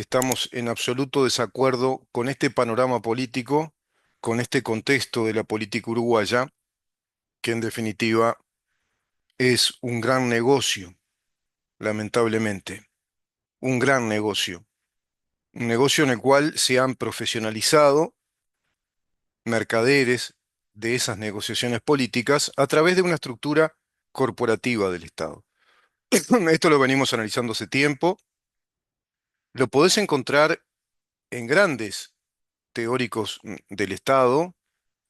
que estamos en absoluto desacuerdo con este panorama político, con este contexto de la política uruguaya, que en definitiva es un gran negocio, lamentablemente, un gran negocio, un negocio en el cual se han profesionalizado mercaderes de esas negociaciones políticas a través de una estructura corporativa del Estado. Esto lo venimos analizando hace tiempo, lo podés encontrar en grandes teóricos del Estado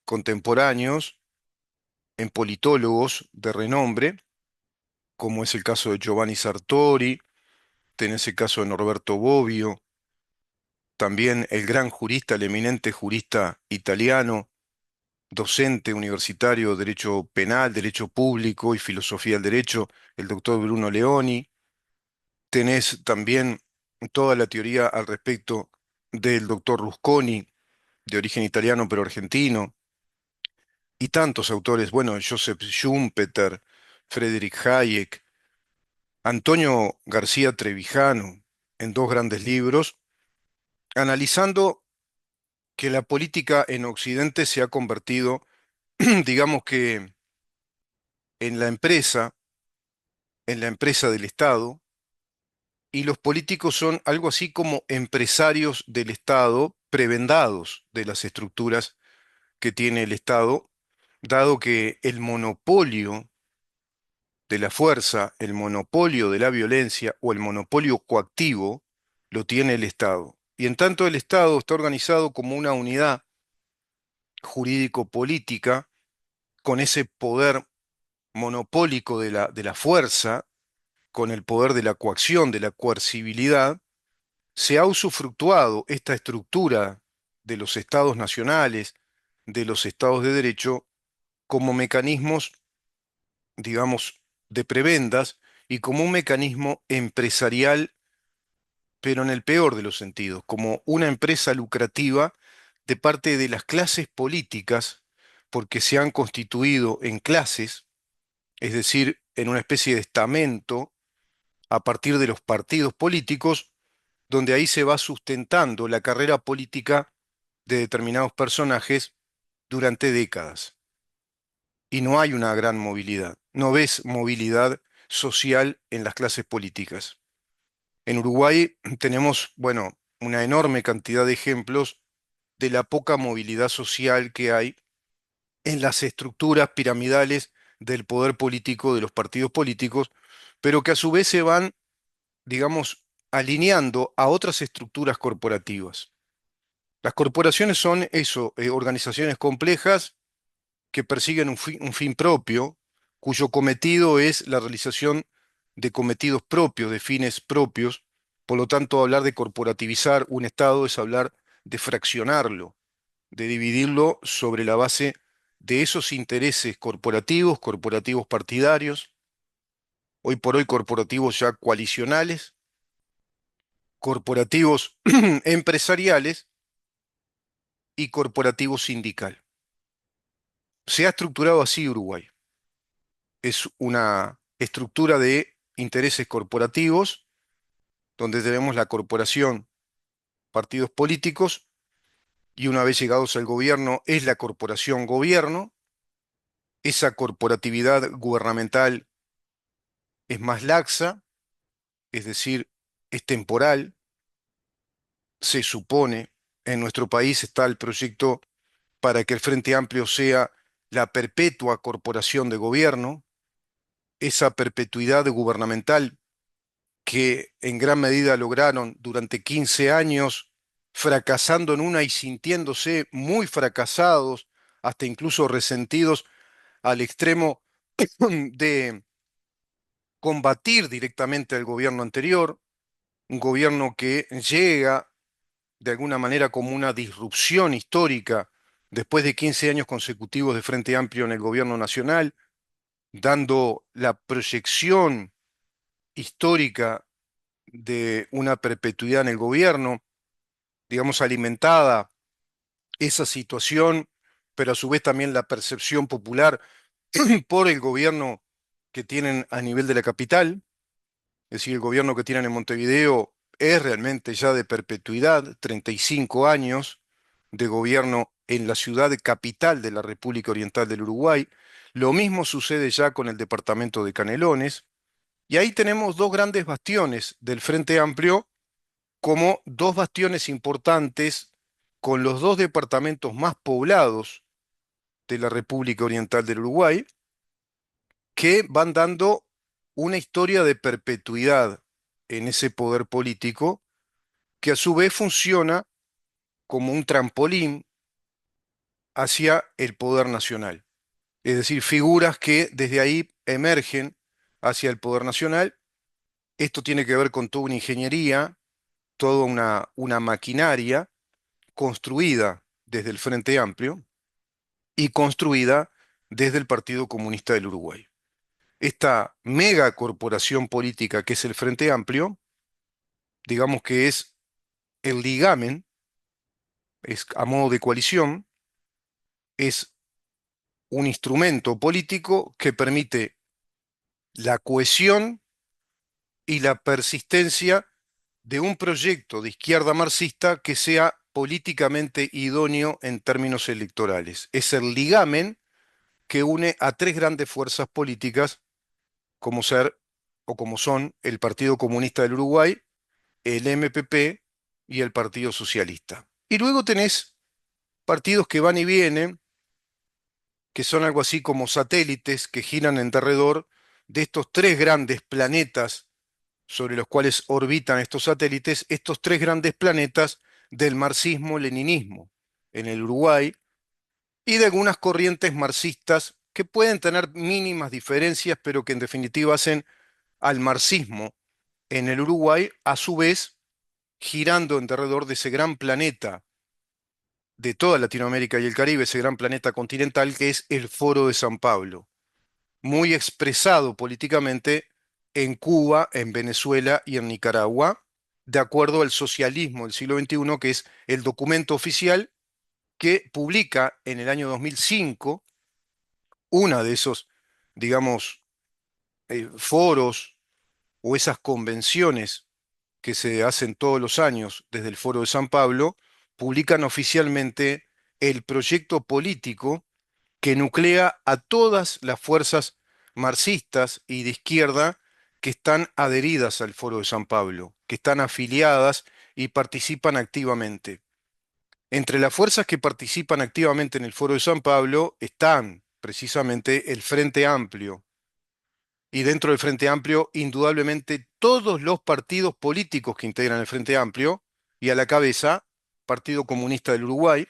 contemporáneos, en politólogos de renombre, como es el caso de Giovanni Sartori, tenés el caso de Norberto Bobbio, también el gran jurista, el eminente jurista italiano, docente universitario de Derecho Penal, Derecho Público y Filosofía del Derecho, el doctor Bruno Leoni. Tenés también toda la teoría al respecto del doctor Rusconi, de origen italiano pero argentino, y tantos autores, bueno, Joseph Schumpeter, Friedrich Hayek, Antonio García Trevijano, en dos grandes libros, analizando que la política en Occidente se ha convertido, digamos que, en en la empresa del Estado, y los políticos son algo así como empresarios del Estado, prebendados de las estructuras que tiene el Estado, dado que el monopolio de la fuerza, el monopolio de la violencia o el monopolio coactivo lo tiene el Estado. Y en tanto el Estado está organizado como una unidad jurídico-política con ese poder monopólico de de la fuerza, con el poder de la coacción, de la coercibilidad, se ha usufructuado esta estructura de los estados nacionales, de los estados de derecho, como mecanismos, digamos, de prebendas y como un mecanismo empresarial, pero en el peor de los sentidos, como una empresa lucrativa de parte de las clases políticas, porque se han constituido en clases, es decir, en una especie de estamento a partir de los partidos políticos, donde ahí se va sustentando la carrera política de determinados personajes durante décadas. Y no hay una gran movilidad, no ves movilidad social en las clases políticas. En Uruguay tenemos, bueno, una enorme cantidad de ejemplos de la poca movilidad social que hay en las estructuras piramidales del poder político de los partidos políticos, pero que a su vez se van, digamos, alineando a otras estructuras corporativas. Las corporaciones son eso, organizaciones complejas que persiguen un fin propio, cuyo cometido es la realización de cometidos propios, de fines propios. Por lo tanto, hablar de corporativizar un Estado es hablar de fraccionarlo, de dividirlo sobre la base de esos intereses corporativos, corporativos partidarios, hoy por hoy corporativos ya coalicionales, corporativos empresariales y corporativos sindical. Se ha estructurado así Uruguay. Es una estructura de intereses corporativos, donde tenemos la corporación, partidos políticos, y una vez llegados al gobierno es la corporación gobierno. Esa corporatividad gubernamental es más laxa, es decir, es temporal. Se supone, en nuestro país está el proyecto para que el Frente Amplio sea la perpetua corporación de gobierno. Esa perpetuidad gubernamental que en gran medida lograron durante 15 años, fracasando en una y sintiéndose muy fracasados, hasta incluso resentidos al extremo de combatir directamente al gobierno anterior, un gobierno que llega de alguna manera como una disrupción histórica después de 15 años consecutivos de Frente Amplio en el gobierno nacional, dando la proyección histórica de una perpetuidad en el gobierno, digamos, alimentada esa situación, pero a su vez también la percepción popular por el gobierno que tienen a nivel de la capital, es decir, el gobierno que tienen en Montevideo es realmente ya de perpetuidad, 35 años de gobierno en la ciudad capital de la República Oriental del Uruguay. Lo mismo sucede ya con el departamento de Canelones. Y ahí tenemos dos grandes bastiones del Frente Amplio como dos bastiones importantes con los dos departamentos más poblados de la República Oriental del Uruguay, que van dando una historia de perpetuidad en ese poder político, que a su vez funciona como un trampolín hacia el poder nacional. Es decir, figuras que desde ahí emergen hacia el poder nacional. Esto tiene que ver con toda una ingeniería, toda una maquinaria construida desde el Frente Amplio y construida desde el Partido Comunista del Uruguay. Esta mega corporación política que es el Frente Amplio, digamos que es el ligamen, es a modo de coalición, es un instrumento político que permite la cohesión y la persistencia de un proyecto de izquierda marxista que sea políticamente idóneo en términos electorales. Es el ligamen que une a tres grandes fuerzas políticas como ser o como son el Partido Comunista del Uruguay, el MPP y el Partido Socialista. Y luego tenés partidos que van y vienen, que son algo así como satélites que giran en derredor de estos tres grandes planetas sobre los cuales orbitan estos satélites, estos tres grandes planetas del marxismo-leninismo en el Uruguay y de algunas corrientes marxistas que pueden tener mínimas diferencias, pero que en definitiva hacen al marxismo en el Uruguay, a su vez, girando en derredor de ese gran planeta de toda Latinoamérica y el Caribe, ese gran planeta continental que es el Foro de San Pablo, muy expresado políticamente en Cuba, en Venezuela y en Nicaragua, de acuerdo al socialismo del siglo XXI, que es el documento oficial que publica en el año 2005 una de esos, digamos, foros o esas convenciones que se hacen todos los años desde el Foro de San Pablo, publican oficialmente el proyecto político que nuclea a todas las fuerzas marxistas y de izquierda que están adheridas al Foro de San Pablo, que están afiliadas y participan activamente. Entre las fuerzas que participan activamente en el Foro de San Pablo están precisamente el Frente Amplio, y dentro del Frente Amplio, indudablemente todos los partidos políticos que integran el Frente Amplio, y a la cabeza, Partido Comunista del Uruguay,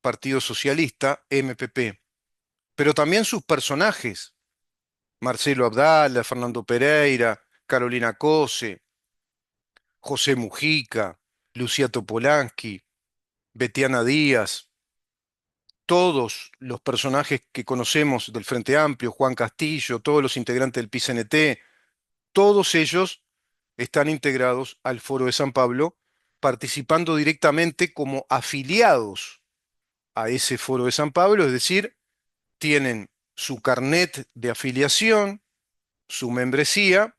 Partido Socialista, MPP, pero también sus personajes, Marcelo Abdala, Fernando Pereira, Carolina Cose, José Mujica, Lucía Topolansky, Betiana Díaz, todos los personajes que conocemos del Frente Amplio, Juan Castillo, todos los integrantes del PCNT, todos ellos están integrados al Foro de San Pablo, participando directamente como afiliados a ese Foro de San Pablo, es decir, tienen su carnet de afiliación, su membresía,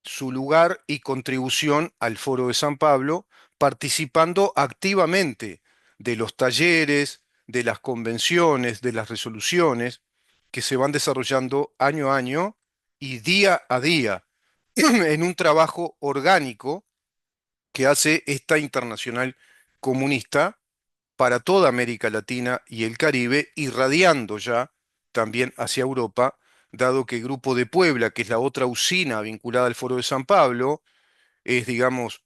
su lugar y contribución al Foro de San Pablo, participando activamente de los talleres, de las convenciones, de las resoluciones que se van desarrollando año a año y día a día en un trabajo orgánico que hace esta internacional comunista para toda América Latina y el Caribe, irradiando ya también hacia Europa, dado que Grupo de Puebla, que es la otra usina vinculada al Foro de San Pablo, es, digamos,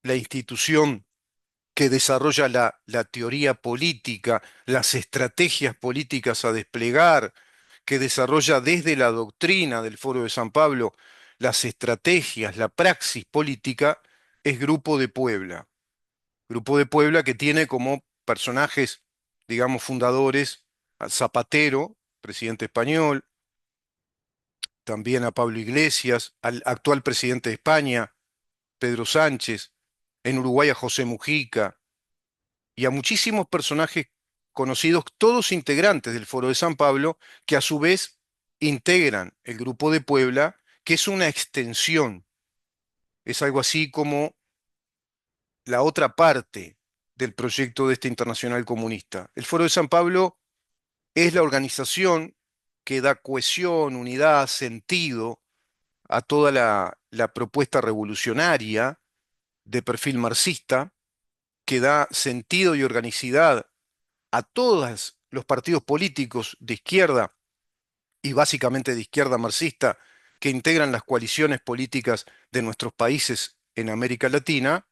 la institución que desarrolla la teoría política, las estrategias políticas a desplegar, que desarrolla desde la doctrina del Foro de San Pablo las estrategias, la praxis política, es Grupo de Puebla. Grupo de Puebla que tiene como personajes, digamos, fundadores a Zapatero, presidente español, también a Pablo Iglesias, al actual presidente de España, Pedro Sánchez, en Uruguay a José Mujica y a muchísimos personajes conocidos, todos integrantes del Foro de San Pablo, que a su vez integran el Grupo de Puebla, que es una extensión, es algo así como la otra parte del proyecto de esta internacional comunista. El Foro de San Pablo es la organización que da cohesión, unidad, sentido a toda la propuesta revolucionaria de perfil marxista, que da sentido y organicidad a todos los partidos políticos de izquierda y básicamente de izquierda marxista que integran las coaliciones políticas de nuestros países en América Latina.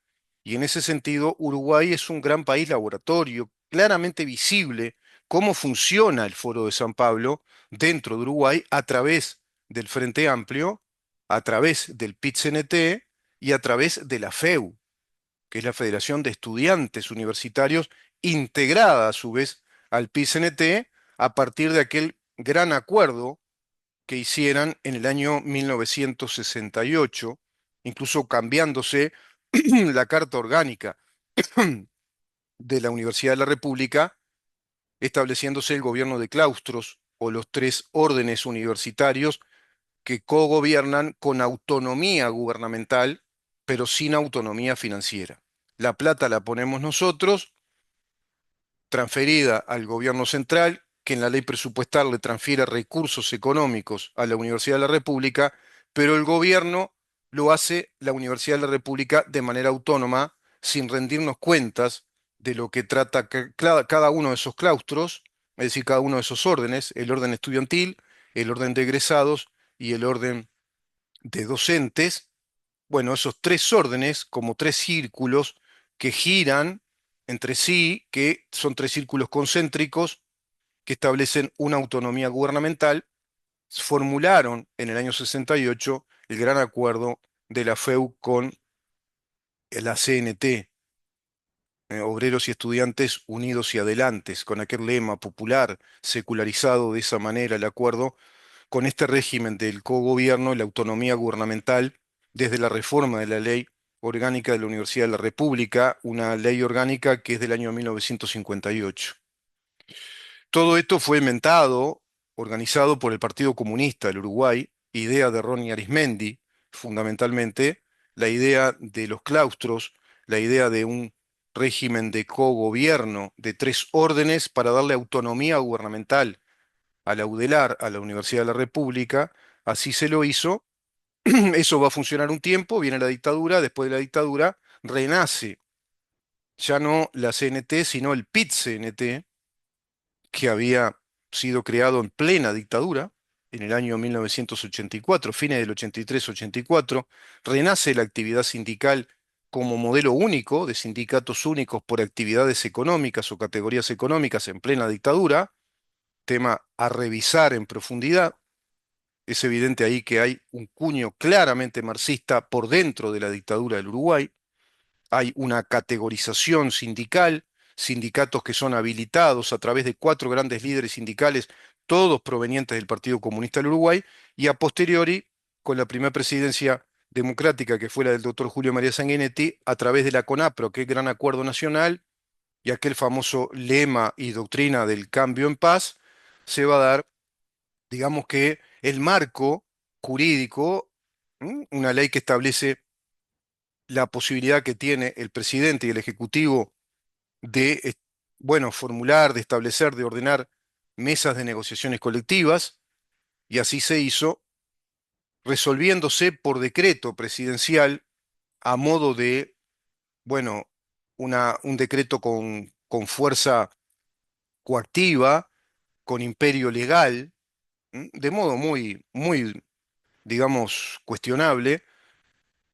Y en ese sentido, Uruguay es un gran país laboratorio, claramente visible cómo funciona el Foro de San Pablo dentro de Uruguay a través del Frente Amplio, a través del PIT-CNT y a través de la FEU, que es la Federación de Estudiantes Universitarios, integrada a su vez al PIT-CNT a partir de aquel gran acuerdo que hicieran en el año 1968, incluso cambiándose la Carta Orgánica de la Universidad de la República, estableciéndose el gobierno de claustros o los tres órdenes universitarios que cogobiernan con autonomía gubernamental, pero sin autonomía financiera. La plata la ponemos nosotros, transferida al gobierno central, que en la ley presupuestal le transfiere recursos económicos a la Universidad de la República, pero el gobierno lo hace la Universidad de la República de manera autónoma, sin rendirnos cuentas de lo que trata cada uno de esos claustros, es decir, cada uno de esos órdenes, el orden estudiantil, el orden de egresados y el orden de docentes. Bueno, esos tres órdenes, como tres círculos que giran entre sí, que son tres círculos concéntricos que establecen una autonomía gubernamental, formularon en el año 68 el gran acuerdo de la FEU con la CNT, Obreros y Estudiantes Unidos y Adelantes, con aquel lema popular, secularizado de esa manera el acuerdo, con este régimen del cogobierno y la autonomía gubernamental desde la reforma de la ley orgánica de la Universidad de la República, una ley orgánica que es del año 1958. Todo esto fue inventado, organizado por el Partido Comunista del Uruguay, idea de Ronnie Arismendi, fundamentalmente, la idea de los claustros, la idea de un régimen de cogobierno de tres órdenes para darle autonomía gubernamental a la UDELAR, a la Universidad de la República. Así se lo hizo. Eso va a funcionar un tiempo, viene la dictadura, después de la dictadura renace ya no la CNT, sino el PIT-CNT, que había sido creado en plena dictadura, en el año 1984, fines del 83-84, renace la actividad sindical como modelo único de sindicatos únicos por actividades económicas o categorías económicas en plena dictadura, tema a revisar en profundidad. Es evidente ahí que hay un cuño claramente marxista por dentro de la dictadura del Uruguay. Hay una categorización sindical, sindicatos que son habilitados a través de cuatro grandes líderes sindicales, todos provenientes del Partido Comunista del Uruguay, y a posteriori, con la primera presidencia democrática que fue la del doctor Julio María Sanguinetti, a través de la CONAPRO, que es Gran Acuerdo Nacional, y aquel famoso lema y doctrina del cambio en paz, se va a dar, digamos que el marco jurídico, una ley que establece la posibilidad que tiene el presidente y el ejecutivo de, bueno, formular, de establecer, de ordenar mesas de negociaciones colectivas, y así se hizo, resolviéndose por decreto presidencial a modo de, bueno, un decreto con fuerza coactiva, con imperio legal, de modo muy, digamos, cuestionable.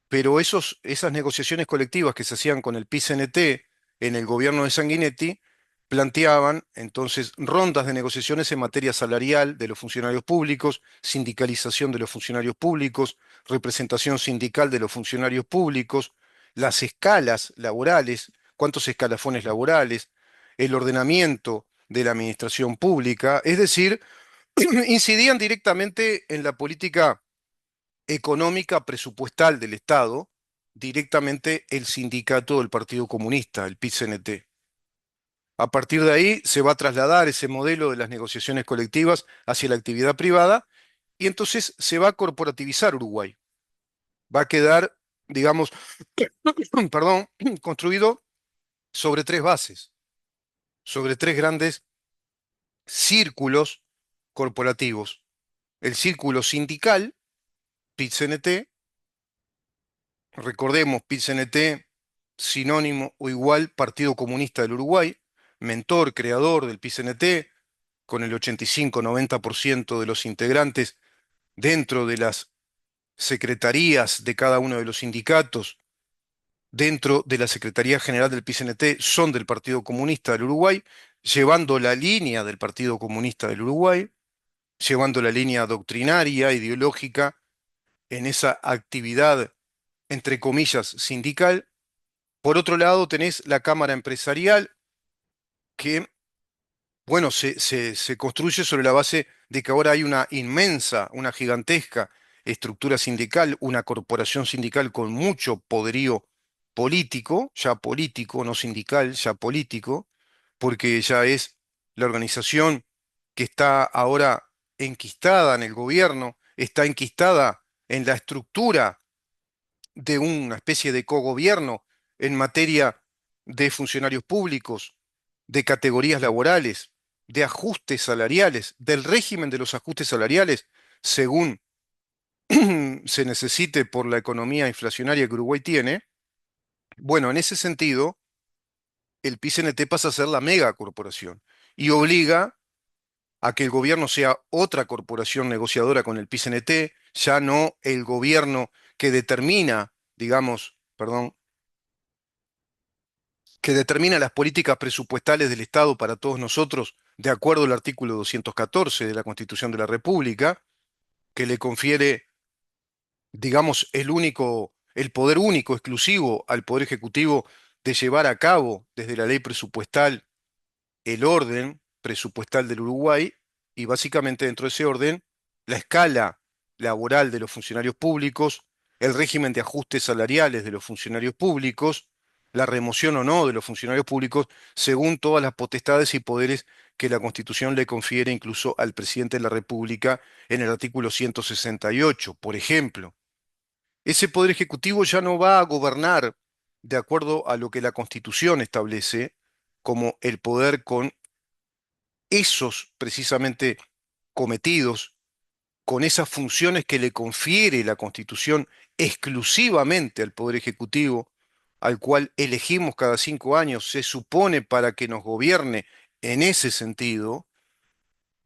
Pero esas negociaciones colectivas que se hacían con el PIT-CNT en el gobierno de Sanguinetti planteaban entonces rondas de negociaciones en materia salarial de los funcionarios públicos, sindicalización de los funcionarios públicos, representación sindical de los funcionarios públicos, las escalas laborales, cuántos escalafones laborales, el ordenamiento de la administración pública, es decir, incidían directamente en la política económica presupuestal del Estado, directamente el sindicato del Partido Comunista, el PIT-CNT. A partir de ahí se va a trasladar ese modelo de las negociaciones colectivas hacia la actividad privada y entonces se va a corporativizar Uruguay. Va a quedar digamos, perdón, construido sobre tres bases, sobre tres grandes círculos corporativos. El círculo sindical, PIT-CNT, recordemos, PIT-CNT, sinónimo o igual Partido Comunista del Uruguay, mentor, creador del PIT-CNT, con el 85-90% de los integrantes dentro de las secretarías de cada uno de los sindicatos, dentro de la Secretaría General del PIT-CNT, son del Partido Comunista del Uruguay, llevando la línea del Partido Comunista del Uruguay, llevando la línea doctrinaria, ideológica, en esa actividad, entre comillas, sindical. Por otro lado, tenés la Cámara Empresarial, que, bueno, se construye sobre la base de que ahora hay una inmensa, una gigantesca estructura sindical, una corporación sindical con mucho poderío político, ya político, no sindical, ya político, porque ya es la organización que está ahora enquistada en el gobierno, está enquistada en la estructura de una especie de cogobierno en materia de funcionarios públicos, de categorías laborales, de ajustes salariales, del régimen de los ajustes salariales, según se necesite por la economía inflacionaria que Uruguay tiene. Bueno, en ese sentido, el PCNT pasa a ser la megacorporación y obliga a que el gobierno sea otra corporación negociadora con el PCNT, ya no el gobierno que determina, digamos, perdón, que determina las políticas presupuestales del Estado para todos nosotros, de acuerdo al artículo 214 de la Constitución de la República, que le confiere, digamos, el poder único, exclusivo al Poder Ejecutivo de llevar a cabo desde la ley presupuestal el orden presupuestal del Uruguay y básicamente dentro de ese orden la escala laboral de los funcionarios públicos, el régimen de ajustes salariales de los funcionarios públicos, la remoción o no de los funcionarios públicos, según todas las potestades y poderes que la Constitución le confiere incluso al presidente de la República en el artículo 168, por ejemplo. Ese poder ejecutivo ya no va a gobernar de acuerdo a lo que la Constitución establece como el poder con esos precisamente cometidos, con esas funciones que le confiere la Constitución exclusivamente al Poder Ejecutivo, al cual elegimos cada 5 años, se supone para que nos gobierne en ese sentido,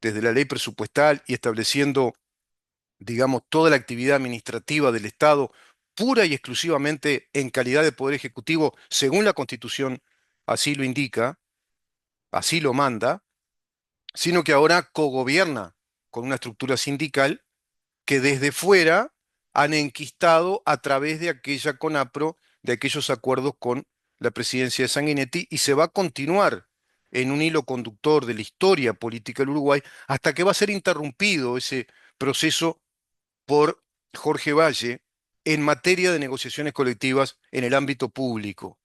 desde la ley presupuestal y estableciendo, digamos, toda la actividad administrativa del Estado, pura y exclusivamente en calidad de Poder Ejecutivo, según la Constitución así lo indica, así lo manda, sino que ahora cogobierna con una estructura sindical que desde fuera han enquistado a través de aquella CONAPRO, de aquellos acuerdos con la presidencia de Sanguinetti, y se va a continuar en un hilo conductor de la historia política del Uruguay hasta que va a ser interrumpido ese proceso por Jorge Valle en materia de negociaciones colectivas en el ámbito público.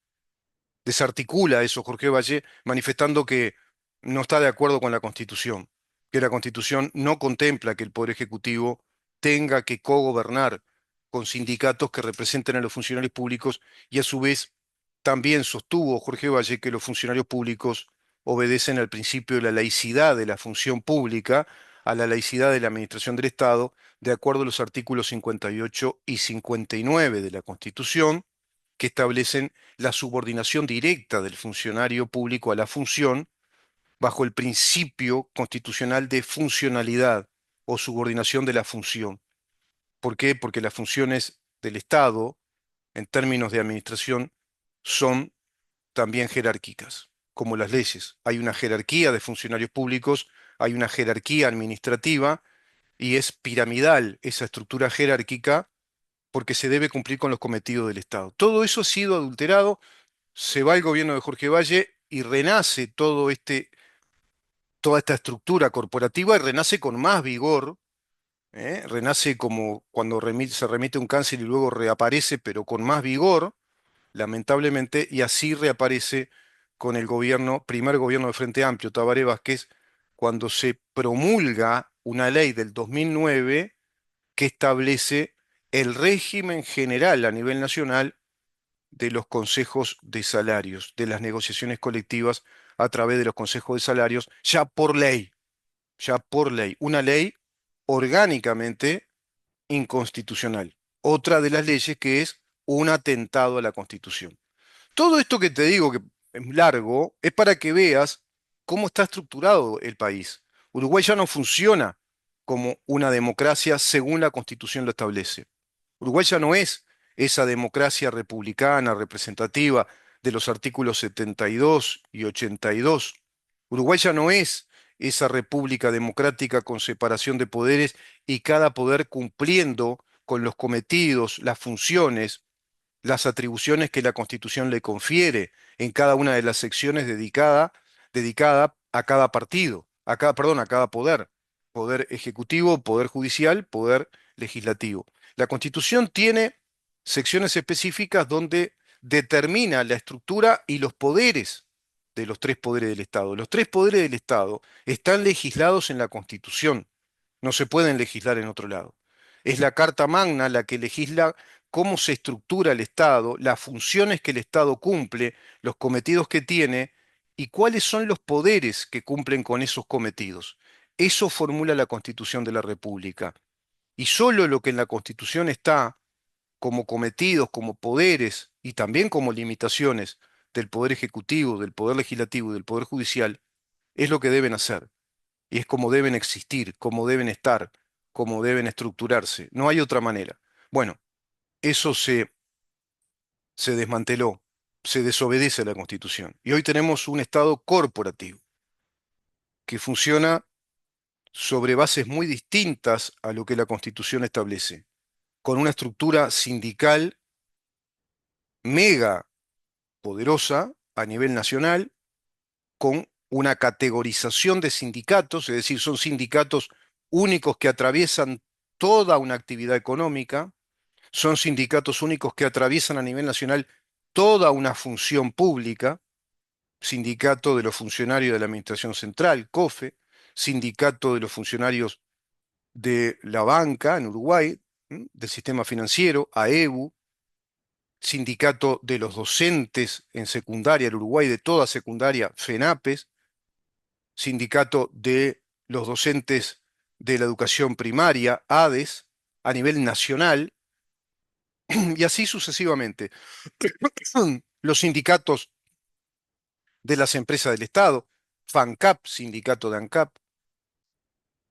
Desarticula eso Jorge Valle, manifestando que no está de acuerdo con la Constitución, que la Constitución no contempla que el Poder Ejecutivo tenga que cogobernar con sindicatos que representen a los funcionarios públicos y a su vez también sostuvo Jorge Valle que los funcionarios públicos obedecen al principio de la laicidad de la función pública, a la laicidad de la administración del Estado, de acuerdo a los artículos 58 y 59 de la Constitución, que establecen la subordinación directa del funcionario público a la función bajo el principio constitucional de funcionalidad o subordinación de la función. ¿Por qué? Porque las funciones del Estado, en términos de administración, son también jerárquicas, como las leyes. Hay una jerarquía de funcionarios públicos, hay una jerarquía administrativa y es piramidal esa estructura jerárquica porque se debe cumplir con los cometidos del Estado. Todo eso ha sido adulterado, se va el gobierno de Jorge Valle y renace toda esta estructura corporativa y renace con más vigor, renace como cuando se remite un cáncer y luego reaparece, pero con más vigor, lamentablemente, y así reaparece con el gobierno, primer gobierno de Frente Amplio, Tabaré Vázquez, cuando se promulga una ley del 2009 que establece el régimen general a nivel nacional de los consejos de salarios, de las negociaciones colectivas a través de los consejos de salarios, ya por ley, una ley orgánicamente inconstitucional. Otra de las leyes que es un atentado a la Constitución. Todo esto que te digo, que es largo, es para que veas cómo está estructurado el país. Uruguay ya no funciona como una democracia según la Constitución lo establece. Uruguay ya no es esa democracia republicana representativa de los artículos 72 y 82. Uruguay ya no es esa república democrática con separación de poderes y cada poder cumpliendo con los cometidos, las funciones, las atribuciones que la Constitución le confiere en cada una de las secciones dedicada a cada partido, perdón, a cada poder, poder ejecutivo, poder judicial, poder legislativo. La Constitución tiene secciones específicas donde determina la estructura y los poderes de los tres poderes del Estado. Los tres poderes del Estado están legislados en la Constitución, no se pueden legislar en otro lado. Es la Carta Magna la que legisla cómo se estructura el Estado, las funciones que el Estado cumple, los cometidos que tiene y cuáles son los poderes que cumplen con esos cometidos. Eso formula la Constitución de la República. Y solo lo que en la Constitución está como cometidos, como poderes y también como limitaciones del Poder Ejecutivo, del Poder Legislativo y del Poder Judicial, es lo que deben hacer. Y es como deben existir, como deben estar, como deben estructurarse. No hay otra manera. Bueno, eso se desmanteló, se desobedece a la Constitución. Y hoy tenemos un Estado corporativo que funciona sobre bases muy distintas a lo que la Constitución establece, con una estructura sindical mega poderosa a nivel nacional, con una categorización de sindicatos, es decir, son sindicatos únicos que atraviesan toda una actividad económica, son sindicatos únicos que atraviesan a nivel nacional toda una función pública, sindicato de los funcionarios de la Administración Central, COFE, sindicato de los funcionarios de la banca en Uruguay, del sistema financiero, AEBU, sindicato de los docentes en secundaria en Uruguay, de toda secundaria, FENAPES, sindicato de los docentes de la educación primaria, ADES, a nivel nacional, y así sucesivamente. Los sindicatos de las empresas del Estado, FANCAP, sindicato de ANCAP,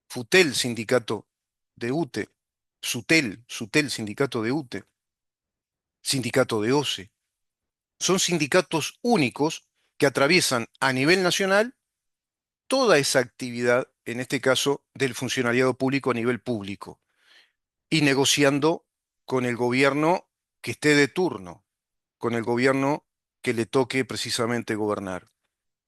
FUTEL, sindicato de UTE, SUTEL, sindicato de UTE, sindicato de OCE. Son sindicatos únicos que atraviesan a nivel nacional toda esa actividad, en este caso del funcionariado público a nivel público, y negociando con el gobierno que esté de turno, con el gobierno que le toque precisamente gobernar.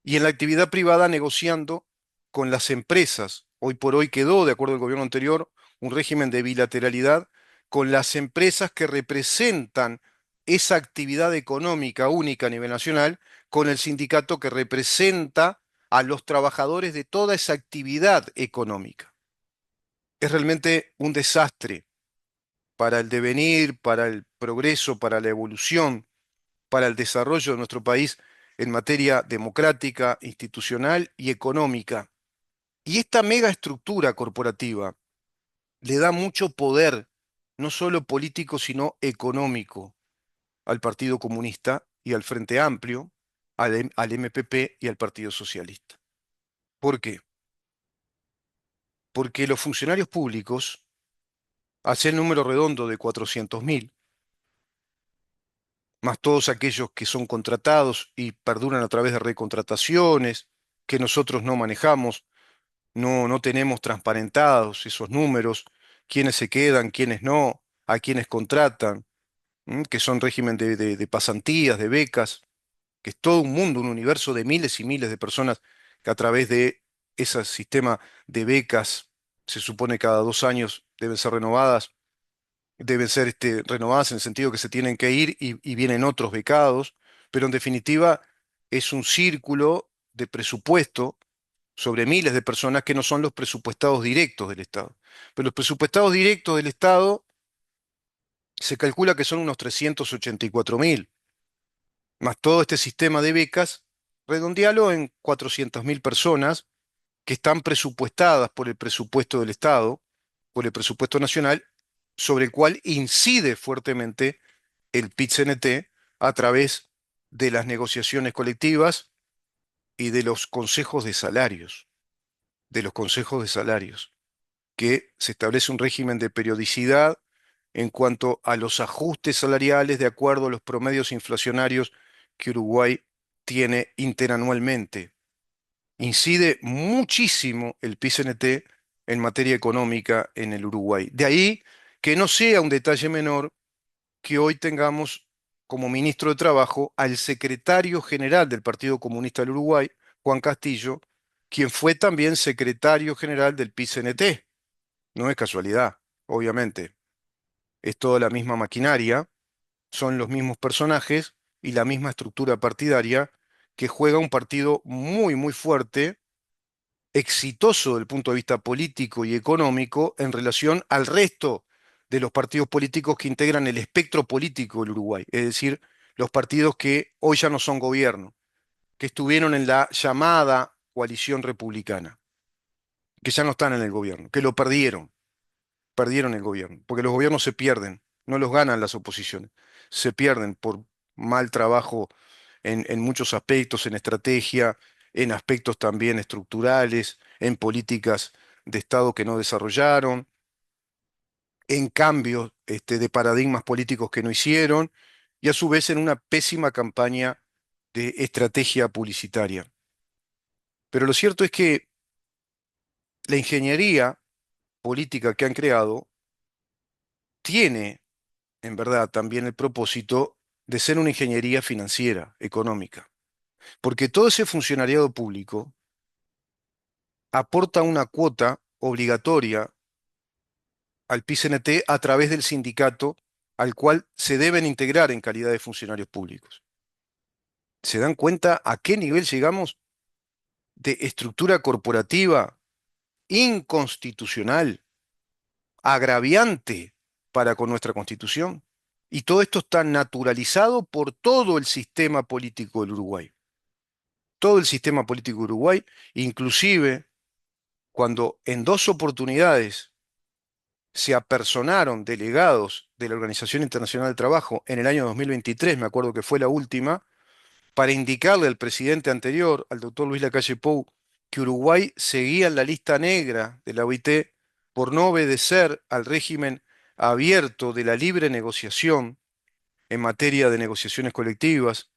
Y en la actividad privada negociando con las empresas. Hoy por hoy quedó, de acuerdo al gobierno anterior, un régimen de bilateralidad con las empresas que representan esa actividad económica única a nivel nacional, con el sindicato que representa a los trabajadores de toda esa actividad económica. Es realmente un desastre para el devenir, para el progreso, para la evolución, para el desarrollo de nuestro país en materia democrática, institucional y económica. Y esta mega estructura corporativa le da mucho poder, no solo político, sino económico, al Partido Comunista y al Frente Amplio, al MPP y al Partido Socialista. ¿Por qué? Porque los funcionarios públicos, hacia el número redondo de 400.000, más todos aquellos que son contratados y perduran a través de recontrataciones, que nosotros no manejamos, no tenemos transparentados esos números, quiénes se quedan, quiénes no, a quiénes contratan, que son régimen de pasantías, de becas, que es todo un mundo, un universo de miles y miles de personas que a través de ese sistema de becas, se supone cada 2 años deben ser renovadas, deben ser renovadas en el sentido que se tienen que ir y vienen otros becados, pero en definitiva es un círculo de presupuesto sobre miles de personas que no son los presupuestados directos del Estado. Pero los presupuestados directos del Estado Se calcula que son unos 384.000, más todo este sistema de becas, redondealo en 400.000 personas que están presupuestadas por el presupuesto del Estado, por el presupuesto nacional, sobre el cual incide fuertemente el PIT-CNT a través de las negociaciones colectivas y de los consejos de salarios, de los consejos de salarios, que se establece un régimen de periodicidad en cuanto a los ajustes salariales de acuerdo a los promedios inflacionarios que Uruguay tiene interanualmente. Incide muchísimo el PIT-CNT en materia económica en el Uruguay. De ahí que no sea un detalle menor que hoy tengamos como ministro de Trabajo al secretario general del Partido Comunista del Uruguay, Juan Castillo, quien fue también secretario general del PIT-CNT. No es casualidad, obviamente. Es toda la misma maquinaria, son los mismos personajes y la misma estructura partidaria que juega un partido muy, muy fuerte, exitoso desde el punto de vista político y económico en relación al resto de los partidos políticos que integran el espectro político del Uruguay, es decir, los partidos que hoy ya no son gobierno, que estuvieron en la llamada coalición republicana, que ya no están en el gobierno, que lo perdieron el gobierno, porque los gobiernos se pierden, no los ganan las oposiciones, se pierden por mal trabajo en muchos aspectos, en estrategia, en aspectos también estructurales, en políticas de Estado que no desarrollaron, en cambios de paradigmas políticos que no hicieron, y a su vez en una pésima campaña de estrategia publicitaria. Pero lo cierto es que la ingeniería política que han creado tiene en verdad también el propósito de ser una ingeniería financiera, económica, porque todo ese funcionariado público aporta una cuota obligatoria al PICNT a través del sindicato al cual se deben integrar en calidad de funcionarios públicos. ¿Se dan cuenta a qué nivel llegamos de estructura corporativa inconstitucional, agraviante para con nuestra Constitución? Y todo esto está naturalizado por todo el sistema político del Uruguay. Todo el sistema político de Uruguay, inclusive cuando en dos oportunidades se apersonaron delegados de la Organización Internacional del Trabajo en el año 2023, me acuerdo que fue la última, para indicarle al presidente anterior, al doctor Luis Lacalle Pou, que Uruguay seguía en la lista negra de la OIT por no obedecer al régimen abierto de la libre negociación en materia de negociaciones colectivas,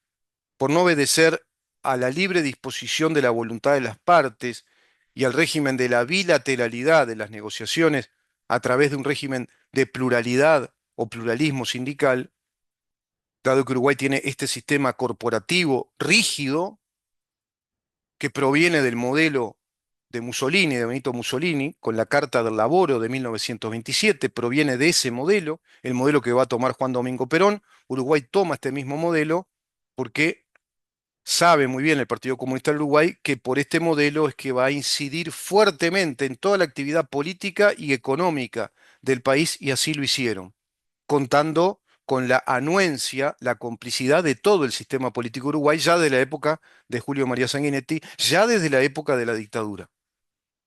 por no obedecer a la libre disposición de la voluntad de las partes y al régimen de la bilateralidad de las negociaciones a través de un régimen de pluralidad o pluralismo sindical, dado que Uruguay tiene este sistema corporativo rígido que proviene del modelo de Mussolini, de Benito Mussolini, con la Carta del Laboro de 1927, proviene de ese modelo, el modelo que va a tomar Juan Domingo Perón. Uruguay toma este mismo modelo porque sabe muy bien el Partido Comunista del Uruguay que por este modelo es que va a incidir fuertemente en toda la actividad política y económica del país y así lo hicieron, contando con la anuencia, la complicidad de todo el sistema político uruguay ya de la época de Julio María Sanguinetti, ya desde la época de la dictadura,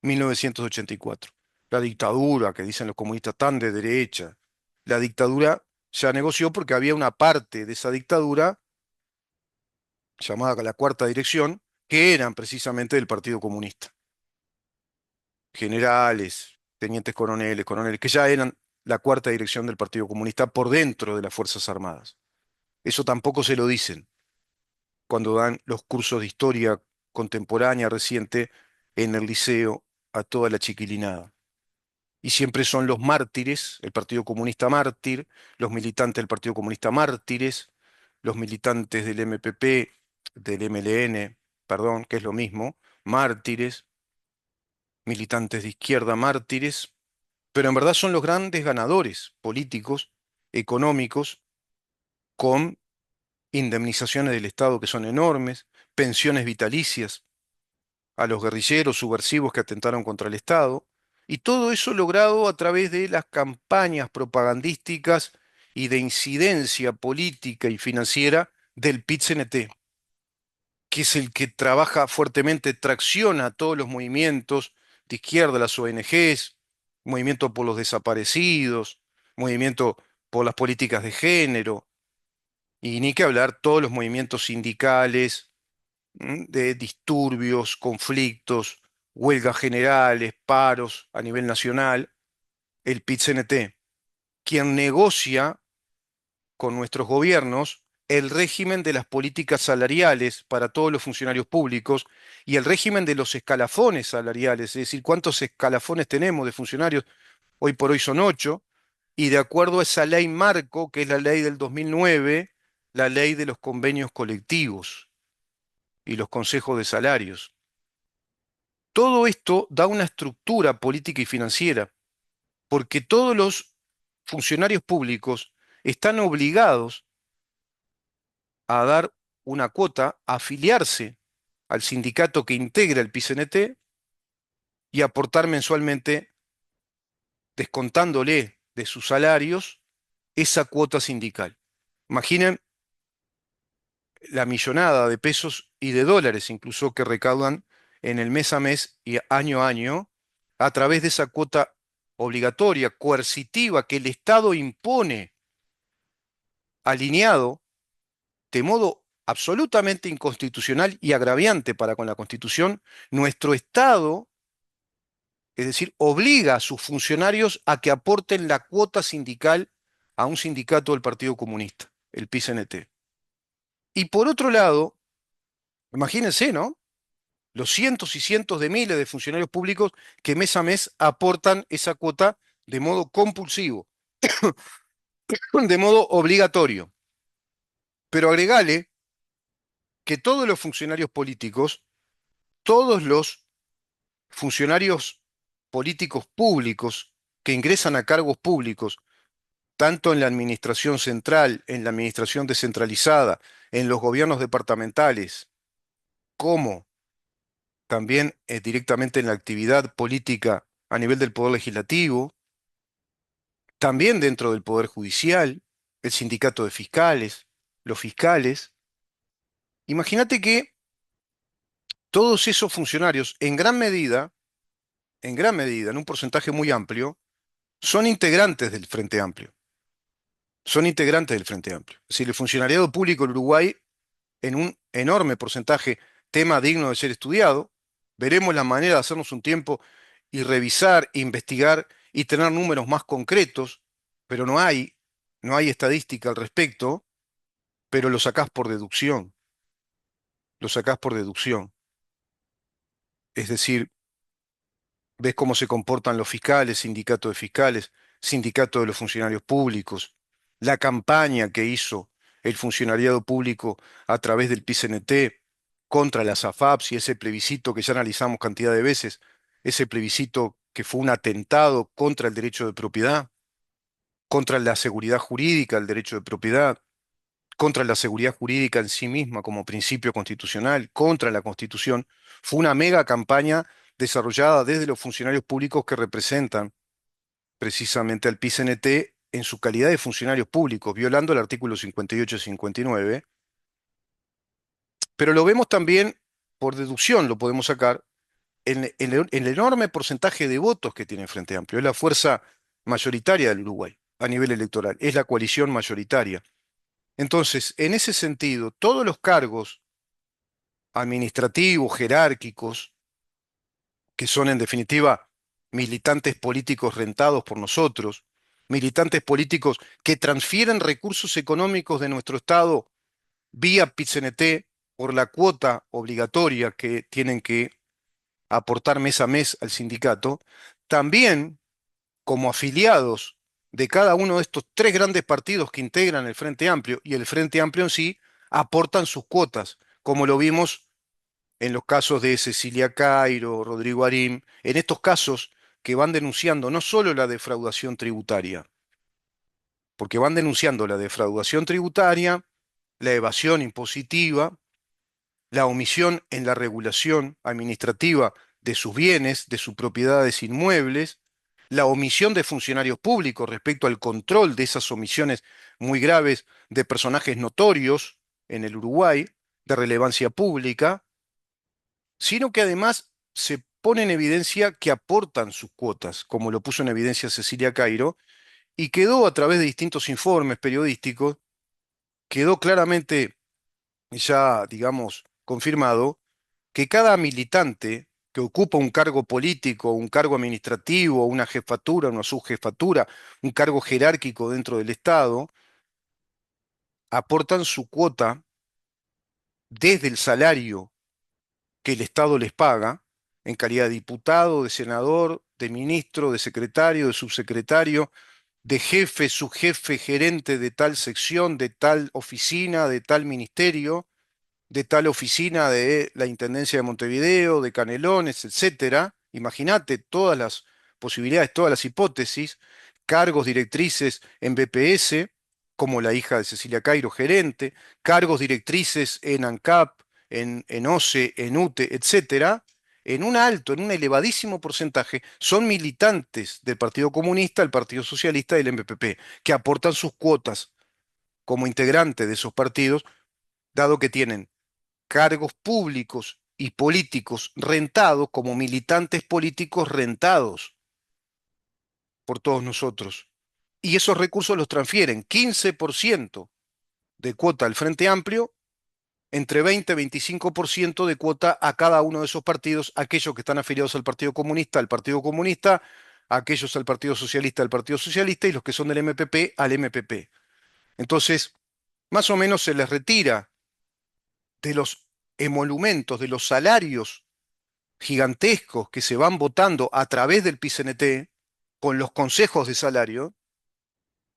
1984. La dictadura, que dicen los comunistas tan de derecha, la dictadura ya negoció porque había una parte de esa dictadura llamada la Cuarta Dirección, que eran precisamente del Partido Comunista. Generales, tenientes coroneles, coroneles, que ya eran la Cuarta Dirección del Partido Comunista por dentro de las Fuerzas Armadas. Eso tampoco se lo dicen cuando dan los cursos de historia contemporánea reciente en el liceo a toda la chiquilinada. Y siempre son los mártires, el Partido Comunista mártir, los militantes del Partido Comunista mártires, los militantes del MPP, del MLN, perdón, que es lo mismo, mártires, militantes de izquierda mártires, pero en verdad son los grandes ganadores políticos, económicos, con indemnizaciones del Estado que son enormes, pensiones vitalicias a los guerrilleros subversivos que atentaron contra el Estado, y todo eso logrado a través de las campañas propagandísticas y de incidencia política y financiera del PIT-CNT, que es el que trabaja fuertemente, tracciona todos los movimientos de izquierda, las ONGs, movimiento por los desaparecidos, movimiento por las políticas de género, y ni que hablar todos los movimientos sindicales, de disturbios, conflictos, huelgas generales, paros a nivel nacional, el PIT-CNT, quien negocia con nuestros gobiernos el régimen de las políticas salariales para todos los funcionarios públicos y el régimen de los escalafones salariales, es decir, cuántos escalafones tenemos de funcionarios, hoy por hoy son 8, y de acuerdo a esa ley marco, que es la ley del 2009, la ley de los convenios colectivos y los consejos de salarios. Todo esto da una estructura política y financiera, porque todos los funcionarios públicos están obligados a dar una cuota, a afiliarse al sindicato que integra el PCNT y aportar mensualmente, descontándole de sus salarios, esa cuota sindical. Imaginen la millonada de pesos y de dólares incluso que recaudan en el mes a mes y año a año a través de esa cuota obligatoria, coercitiva, que el Estado impone, alineado de modo absolutamente inconstitucional y agraviante para con la Constitución. Nuestro Estado, es decir, obliga a sus funcionarios a que aporten la cuota sindical a un sindicato del Partido Comunista, el PCNT. Y por otro lado, imagínense, ¿no? Los cientos y cientos de miles de funcionarios públicos que mes a mes aportan esa cuota de modo compulsivo, de modo obligatorio. Pero agregale que todos los funcionarios políticos, todos los funcionarios políticos públicos que ingresan a cargos públicos, tanto en la administración central, en la administración descentralizada, en los gobiernos departamentales, como también directamente en la actividad política a nivel del Poder Legislativo, también dentro del Poder Judicial, el sindicato de fiscales, los fiscales. Imagínate que todos esos funcionarios, en gran medida, en un porcentaje muy amplio, son integrantes del Frente Amplio. Son integrantes del Frente Amplio. Es decir, el funcionariado público en Uruguay, en un enorme porcentaje, tema digno de ser estudiado. Veremos la manera de hacernos un tiempo y revisar, investigar y tener números más concretos, pero no hay estadística al respecto, pero lo sacás por deducción, lo sacás por deducción. Es decir, ves cómo se comportan los fiscales, sindicato de fiscales, sindicato de los funcionarios públicos, la campaña que hizo el funcionariado público a través del PCNT contra las AFAPs y ese plebiscito que ya analizamos cantidad de veces, ese plebiscito que fue un atentado contra el derecho de propiedad, contra la seguridad jurídica, el derecho de propiedad, contra la seguridad jurídica en sí misma como principio constitucional, contra la Constitución. Fue una mega campaña desarrollada desde los funcionarios públicos que representan precisamente al PCNT en su calidad de funcionarios públicos, violando el artículo 58 y 59, pero lo vemos también por deducción, lo podemos sacar, en el enorme porcentaje de votos que tiene el Frente Amplio. Es la fuerza mayoritaria del Uruguay a nivel electoral, es la coalición mayoritaria. Entonces, en ese sentido, todos los cargos administrativos, jerárquicos, que son en definitiva militantes políticos rentados por nosotros, militantes políticos que transfieren recursos económicos de nuestro Estado vía PIT-CNT por la cuota obligatoria que tienen que aportar mes a mes al sindicato, también como afiliados de cada uno de estos tres grandes partidos que integran el Frente Amplio y el Frente Amplio en sí, aportan sus cuotas, como lo vimos en los casos de Cecilia Cairo, Rodrigo Arim, en estos casos que van denunciando no solo la defraudación tributaria, porque van denunciando la defraudación tributaria, la evasión impositiva, la omisión en la regulación administrativa de sus bienes, de sus propiedades inmuebles, la omisión de funcionarios públicos respecto al control de esas omisiones muy graves de personajes notorios en el Uruguay, de relevancia pública, sino que además se pone en evidencia que aportan sus cuotas, como lo puso en evidencia Cecilia Cairo, y quedó a través de distintos informes periodísticos, quedó claramente ya, digamos, confirmado que cada militante que ocupa un cargo político, un cargo administrativo, una jefatura, una subjefatura, un cargo jerárquico dentro del Estado, aportan su cuota desde el salario que el Estado les paga, en calidad de diputado, de senador, de ministro, de secretario, de subsecretario, de jefe, subjefe, gerente de tal sección, de tal oficina, de tal ministerio, de tal oficina de la Intendencia de Montevideo, de Canelones, etcétera. Imagínate todas las posibilidades, todas las hipótesis, cargos directrices en BPS, como la hija de Cecilia Cairo, gerente, cargos directrices en ANCAP, en OCE, en UTE, etcétera. En un alto, en un elevadísimo porcentaje, son militantes del Partido Comunista, del Partido Socialista y del MPP, que aportan sus cuotas como integrantes de esos partidos, dado que tienen cargos públicos y políticos rentados como militantes políticos rentados por todos nosotros. Y esos recursos los transfieren 15% de cuota al Frente Amplio, entre 20 y 25% de cuota a cada uno de esos partidos, aquellos que están afiliados al Partido Comunista, aquellos al Partido Socialista, al Partido Socialista, y los que son del MPP, al MPP. Entonces, más o menos se les retira de los emolumentos, de los salarios gigantescos que se van votando a través del PICNT con los consejos de salario,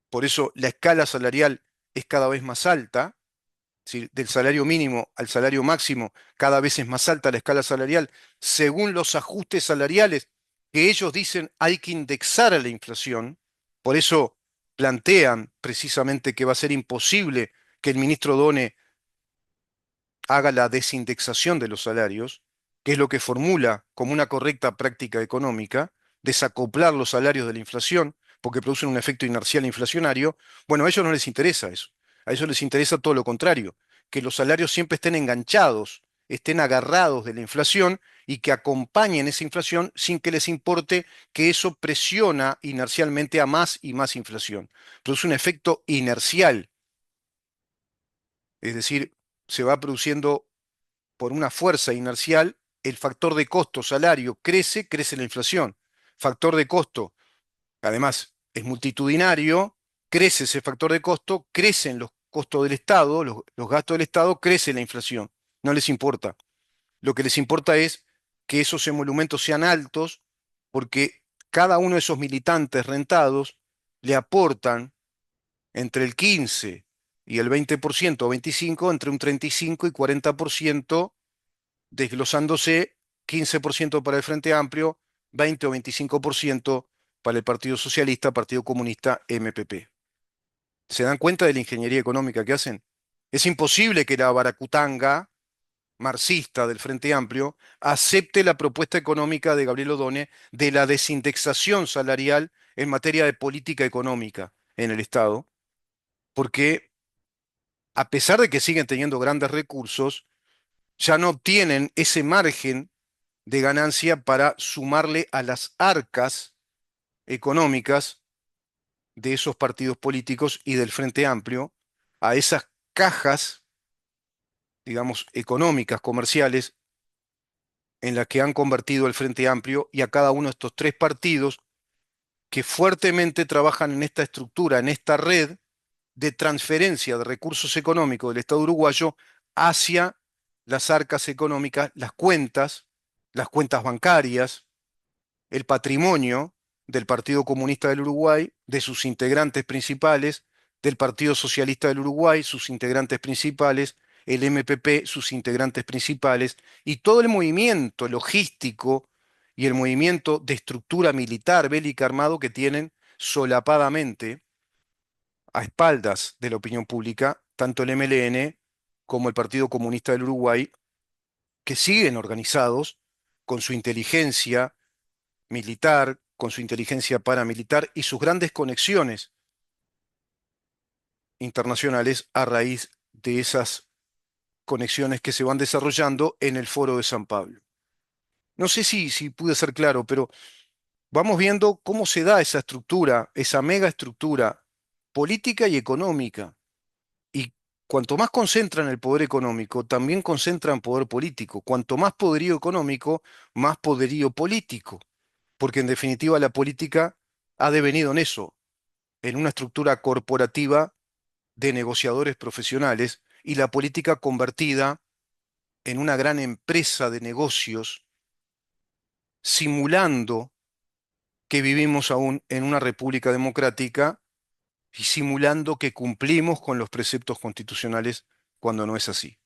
por eso la escala salarial es cada vez más alta, ¿sí? Del salario mínimo al salario máximo, cada vez es más alta la escala salarial, según los ajustes salariales que ellos dicen hay que indexar a la inflación, por eso plantean precisamente que va a ser imposible que el ministro Done haga la desindexación de los salarios, que es lo que formula como una correcta práctica económica, desacoplar los salarios de la inflación, porque producen un efecto inercial inflacionario. Bueno, a ellos no les interesa eso. A ellos les interesa todo lo contrario, que los salarios siempre estén enganchados, estén agarrados de la inflación y que acompañen esa inflación sin que les importe que eso presiona inercialmente a más y más inflación. Produce un efecto inercial, es decir, se va produciendo por una fuerza inercial, el factor de costo salario crece, crece la inflación. Factor de costo, además, es multitudinario, crece ese factor de costo, crecen los costos del Estado, los gastos del Estado, crece la inflación. No les importa. Lo que les importa es que esos emolumentos sean altos, porque cada uno de esos militantes rentados le aportan entre el 15 y el 20% o 25%, entre un 35 y 40%, desglosándose 15% para el Frente Amplio, 20 o 25% para el Partido Socialista, Partido Comunista, MPP. ¿Se dan cuenta de la ingeniería económica que hacen? Es imposible que la baracutanga marxista del Frente Amplio acepte la propuesta económica de Gabriel Odone de la desindexación salarial en materia de política económica en el Estado, porque a pesar de que siguen teniendo grandes recursos, ya no obtienen ese margen de ganancia para sumarle a las arcas económicas de esos partidos políticos y del Frente Amplio, a esas cajas, digamos, económicas, comerciales, en las que han convertido el Frente Amplio y a cada uno de estos tres partidos que fuertemente trabajan en esta estructura, en esta red de transferencia de recursos económicos del Estado uruguayo hacia las arcas económicas, las cuentas bancarias, el patrimonio del Partido Comunista del Uruguay, de sus integrantes principales, del Partido Socialista del Uruguay, sus integrantes principales, el MPP, sus integrantes principales, y todo el movimiento logístico y el movimiento de estructura militar, bélica, armado que tienen solapadamente a espaldas de la opinión pública, tanto el MLN como el Partido Comunista del Uruguay, que siguen organizados con su inteligencia militar, con su inteligencia paramilitar y sus grandes conexiones internacionales a raíz de esas conexiones que se van desarrollando en el Foro de San Pablo. No sé si pude ser claro, pero vamos viendo cómo se da esa estructura, esa mega estructura política y económica. Y cuanto más concentran el poder económico, también concentran poder político. Cuanto más poderío económico, más poderío político. Porque en definitiva la política ha devenido en eso, en una estructura corporativa de negociadores profesionales y la política convertida en una gran empresa de negocios, simulando que vivimos aún en una república democrática y simulando que cumplimos con los preceptos constitucionales cuando no es así.